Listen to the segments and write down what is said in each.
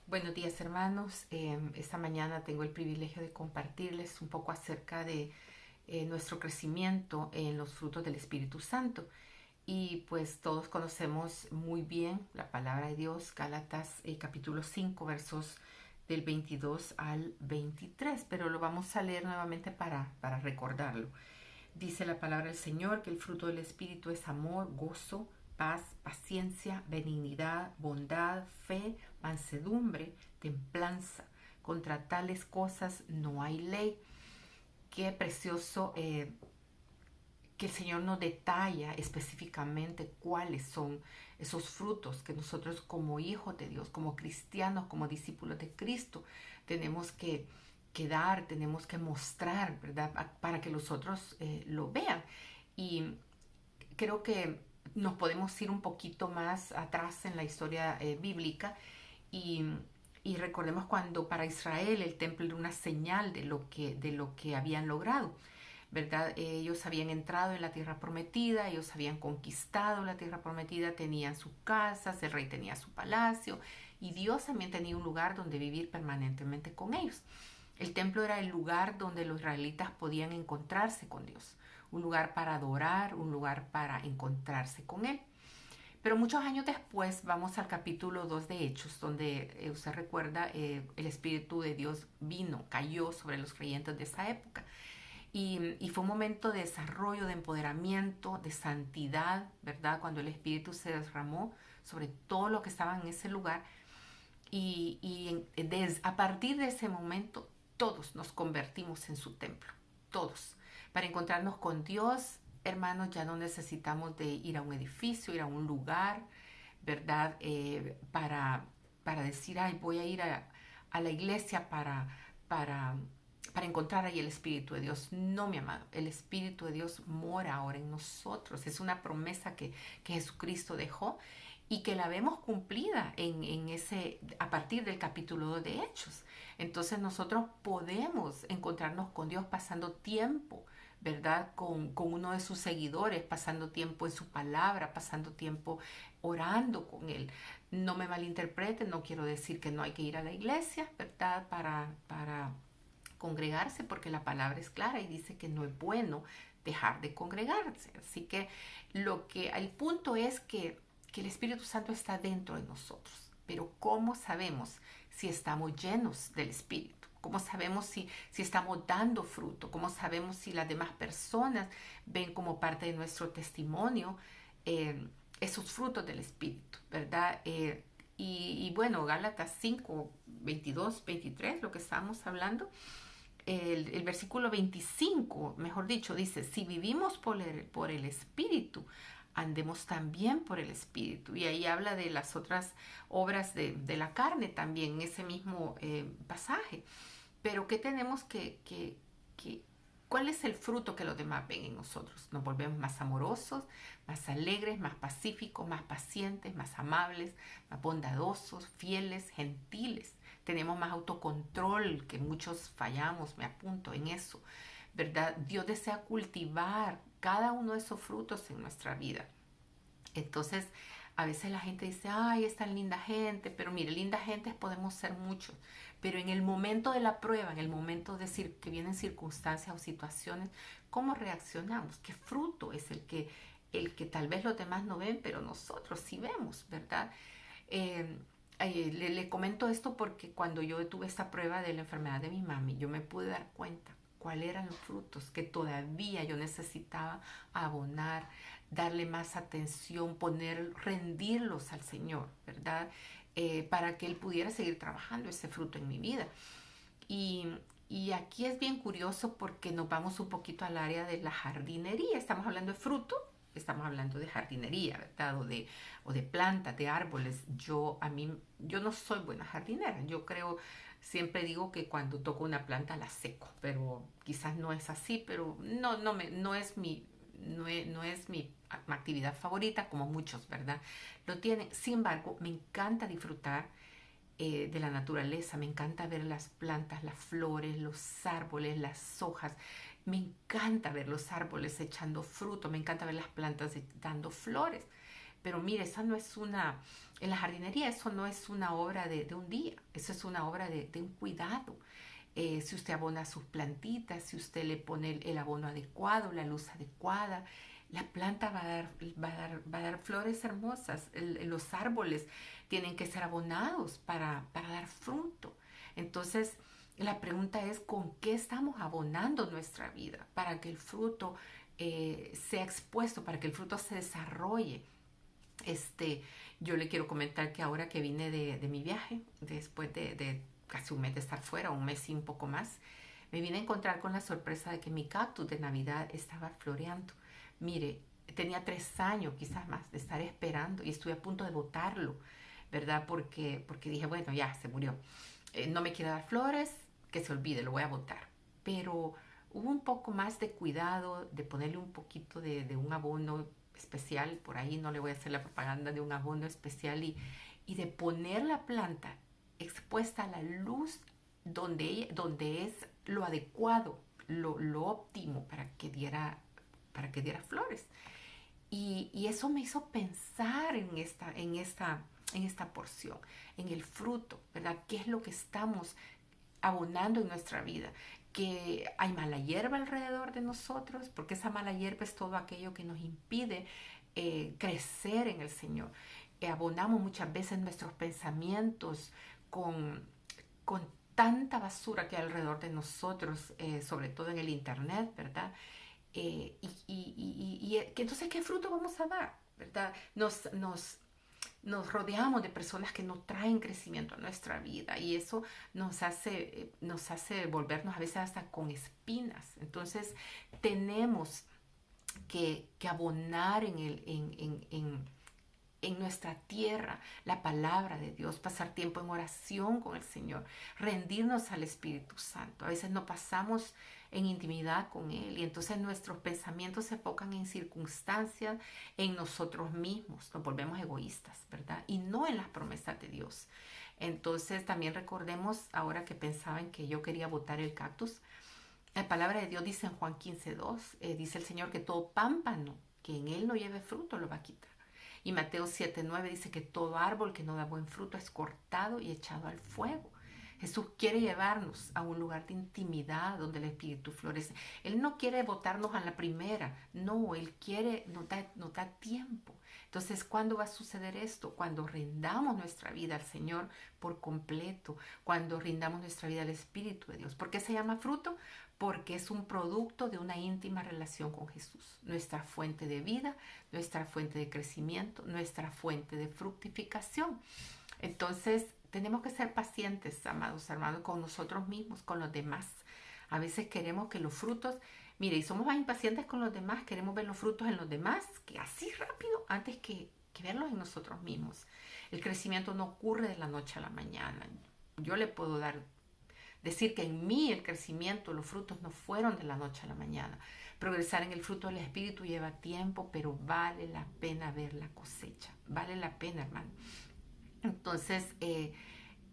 Buenos días, hermanos. Esta mañana tengo el privilegio de compartirles un poco acerca de nuestro crecimiento en los frutos del Espíritu Santo. Y pues todos conocemos muy bien la palabra de Dios, Gálatas capítulo 5, versos del 22 al 23, pero lo vamos a leer nuevamente para recordarlo. Dice la palabra del Señor que el fruto del Espíritu es amor, gozo, paz, paciencia, benignidad, bondad, fe, mansedumbre, templanza. Contra tales cosas no hay ley. Qué precioso que el Señor nos detalla específicamente cuáles son esos frutos que nosotros como hijos de Dios, como cristianos, como discípulos de Cristo, tenemos que dar, tenemos que mostrar, ¿verdad? Para que los otros lo vean. Y creo que nos podemos ir un poquito más atrás en la historia bíblica y, y recordemos cuando para Israel el templo era una señal de lo que habían logrado. ¿Verdad? Ellos habían entrado en la tierra prometida, ellos habían conquistado la tierra prometida, tenían sus casas, el rey tenía su palacio y Dios también tenía un lugar donde vivir permanentemente con ellos. El templo era el lugar donde los israelitas podían encontrarse con Dios, un lugar para adorar, un lugar para encontrarse con Él. Pero muchos años después vamos al capítulo 2 de Hechos, donde usted recuerda, el Espíritu de Dios vino, cayó sobre los creyentes de esa época. Y fue un momento de desarrollo, de empoderamiento, de santidad, ¿verdad? Cuando el Espíritu se derramó sobre todo lo que estaba en ese lugar. A partir de ese momento, todos nos convertimos en su templo, todos. Para encontrarnos con Dios, hermanos, ya no necesitamos de ir a un edificio, ir a un lugar, ¿verdad? Para decir, ay, voy a ir a la iglesia para, para encontrar ahí el Espíritu de Dios. No, mi amado, el Espíritu de Dios mora ahora en nosotros. Es una promesa que Jesucristo dejó y que la vemos cumplida a partir del capítulo 2 de Hechos. Entonces nosotros podemos encontrarnos con Dios pasando tiempo, ¿verdad? Con uno de sus seguidores, pasando tiempo en su palabra, pasando tiempo orando con Él. No me malinterpreten, no quiero decir que no hay que ir a la iglesia, ¿verdad? Para congregarse, porque la palabra es clara y dice que no es bueno dejar de congregarse. Así que el punto es que el Espíritu Santo está dentro de nosotros. Pero ¿cómo sabemos si estamos llenos del Espíritu? ¿Cómo sabemos si estamos dando fruto? ¿Cómo sabemos si las demás personas ven como parte de nuestro testimonio esos frutos del Espíritu, ¿verdad? Y bueno, Gálatas 5, 22, 23, lo que estábamos hablando, el versículo 25, mejor dicho, dice, si vivimos por el Espíritu, andemos también por el Espíritu. Y ahí habla de las otras obras de la carne también, en ese mismo pasaje. Pero ¿qué tenemos que ¿cuál es el fruto que los demás ven en nosotros? Nos volvemos más amorosos, más alegres, más pacíficos, más pacientes, más amables, más bondadosos, fieles, gentiles. Tenemos más autocontrol, que muchos fallamos, me apunto en eso, ¿verdad? Dios desea cultivar cada uno de esos frutos en nuestra vida. Entonces, a veces la gente dice, ay, es tan linda gente, pero mire, linda gente podemos ser muchos, pero en el momento de la prueba, en el momento de decir que vienen circunstancias o situaciones, ¿cómo reaccionamos? ¿Qué fruto es el que tal vez los demás no ven, pero nosotros sí vemos, ¿verdad? Eh, le comento esto porque cuando yo tuve esta prueba de la enfermedad de mi mami, yo me pude dar cuenta cuáles eran los frutos que todavía yo necesitaba abonar, darle más atención, rendirlos al Señor, ¿verdad? Para que Él pudiera seguir trabajando ese fruto en mi vida. Y, y aquí es bien curioso porque nos vamos un poquito al área de la jardinería. Estamos hablando de fruto, estamos hablando de jardinería, ¿verdad? O de plantas, de árboles. Yo no soy buena jardinera. Yo creo, siempre digo que cuando toco una planta la seco, pero quizás no es así, pero no es no es mi actividad favorita, como muchos, ¿verdad? Lo tienen. Sin embargo, me encanta disfrutar de la naturaleza. Me encanta ver las plantas, las flores, los árboles, las hojas. Me encanta ver los árboles echando fruto. Me encanta ver las plantas dando flores. Pero mire, esa no es una, en la jardinería eso no es una obra de un día, eso es una obra de un cuidado. Si usted abona sus plantitas, si usted le pone el abono adecuado, la luz adecuada, la planta va a dar flores hermosas. Los árboles tienen que ser abonados para dar fruto. Entonces, la pregunta es, ¿con qué estamos abonando nuestra vida para que el fruto sea expuesto, para que el fruto se desarrolle? Yo le quiero comentar que ahora que vine de mi viaje, después de casi un mes de estar fuera, un mes y un poco más, me vine a encontrar con la sorpresa de que mi cactus de Navidad estaba floreando. Mire, tenía 3 años, quizás más, de estar esperando y estuve a punto de botarlo, ¿verdad? Porque dije, bueno, ya se murió. No me quiere dar flores, que se olvide, lo voy a botar. Pero hubo un poco más de cuidado, de ponerle un poquito de un abono especial, por ahí no le voy a hacer la propaganda de un abono especial, y de poner la planta expuesta a la luz donde es lo adecuado, lo óptimo para que diera flores. Y eso me hizo pensar en esta porción, en el fruto, ¿verdad? ¿Qué es lo que estamos abonando en nuestra vida? Que hay mala hierba alrededor de nosotros, porque esa mala hierba es todo aquello que nos impide crecer en el Señor. Abonamos muchas veces nuestros pensamientos con, con tanta basura que hay alrededor de nosotros, sobre todo en el internet, ¿verdad? Entonces, ¿qué fruto vamos a dar? ¿Verdad? Nos rodeamos de personas que no traen crecimiento a nuestra vida y eso nos hace volvernos a veces hasta con espinas. Entonces, tenemos que abonar en nuestra tierra la palabra de Dios, pasar tiempo en oración con el Señor, rendirnos al Espíritu Santo. A veces no pasamos en intimidad con Él y entonces nuestros pensamientos se enfocan en circunstancias, en nosotros mismos, nos volvemos egoístas, ¿verdad? Y no en las promesas de Dios. Entonces también recordemos, ahora que pensaban que yo quería botar el cactus, la palabra de Dios dice en Juan 15:2, dice el Señor que todo pámpano que en Él no lleve fruto lo va a quitar. Y Mateo 7:9 dice que todo árbol que no da buen fruto es cortado y echado al fuego. Jesús quiere llevarnos a un lugar de intimidad donde el Espíritu florece. Él no quiere botarnos a la primera, no, Él quiere, nos da tiempo. Entonces, ¿cuándo va a suceder esto? Cuando rindamos nuestra vida al Señor por completo, cuando rindamos nuestra vida al Espíritu de Dios. ¿Por qué se llama fruto? Porque es un producto de una íntima relación con Jesús, nuestra fuente de vida, nuestra fuente de crecimiento, nuestra fuente de fructificación. Entonces, tenemos que ser pacientes, amados hermanos, con nosotros mismos, con los demás. A veces queremos que los frutos, mire, y somos más impacientes con los demás, queremos ver los frutos en los demás, que así rápido, antes que verlos en nosotros mismos. El crecimiento no ocurre de la noche a la mañana. Yo le puedo decir que en mí el crecimiento, los frutos no fueron de la noche a la mañana. Progresar en el fruto del Espíritu lleva tiempo, pero vale la pena ver la cosecha. Vale la pena, hermano. Entonces,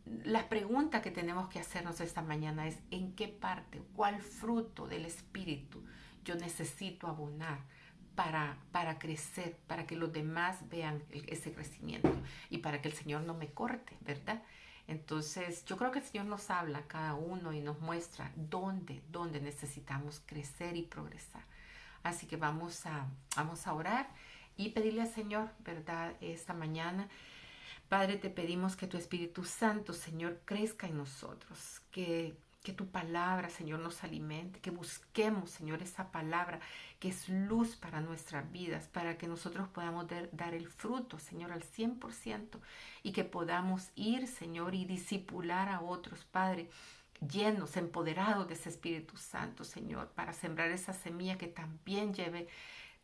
la pregunta que tenemos que hacernos esta mañana es: ¿en qué parte, cuál fruto del Espíritu yo necesito abonar para crecer, para que los demás vean ese crecimiento y para que el Señor no me corte, ¿verdad? Entonces, yo creo que el Señor nos habla a cada uno y nos muestra dónde necesitamos crecer y progresar. Así que vamos a orar y pedirle al Señor, ¿verdad? Esta mañana, Padre, te pedimos que tu Espíritu Santo, Señor, crezca en nosotros, que tu palabra, Señor, nos alimente, que busquemos, Señor, esa palabra que es luz para nuestras vidas, para que nosotros podamos dar el fruto, Señor, al 100% y que podamos ir, Señor, y discipular a otros, Padre, llenos, empoderados de ese Espíritu Santo, Señor, para sembrar esa semilla que también lleve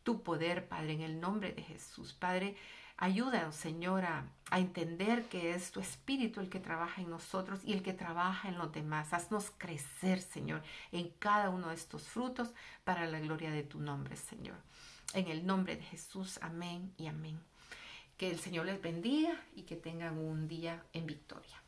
tu poder, Padre, en el nombre de Jesús. Padre, ayúdanos, Señor, a entender que es tu Espíritu el que trabaja en nosotros y el que trabaja en los demás. Haznos crecer, Señor, en cada uno de estos frutos para la gloria de tu nombre, Señor. En el nombre de Jesús, amén y amén. Que el Señor les bendiga y que tengan un día en victoria.